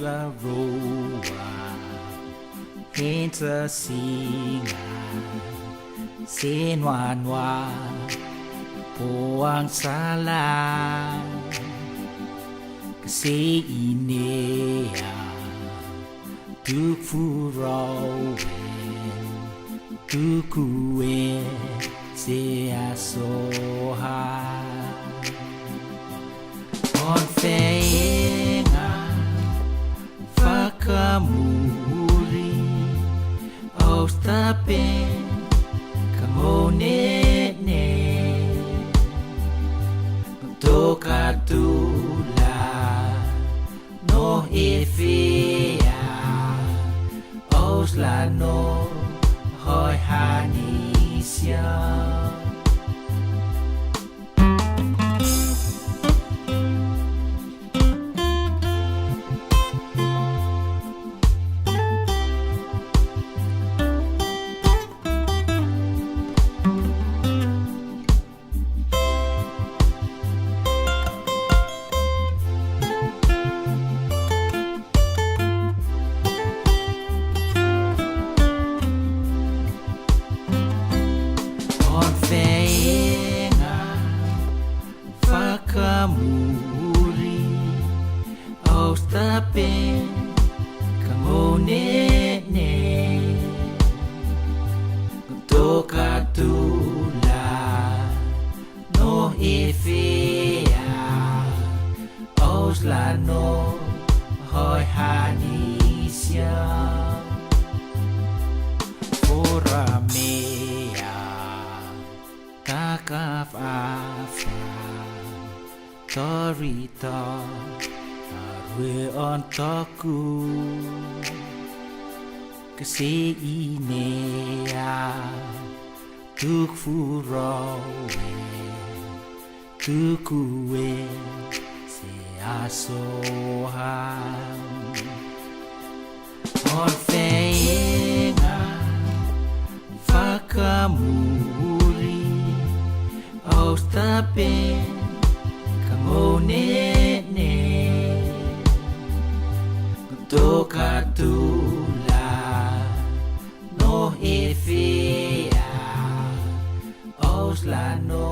la roa Hinta singa Sinwa noa Poang sala Kasi inea Tuk furawen Tukue Se asoha On feinga Fakamuri Aus tapen Kamonene Toka tula No ifea Aus la no Hoi hanisya Fakamuri Aus tapen Kamonene Toka tula No ifea Aus la no Hoi hanisya Foramea Kakaf afa Torita Arwe on toku Kasi inea Tuk furawe Tukue Se asohan On feinga Fakamuri Aus tapen Kamonene Toka tula No ifea Aus la no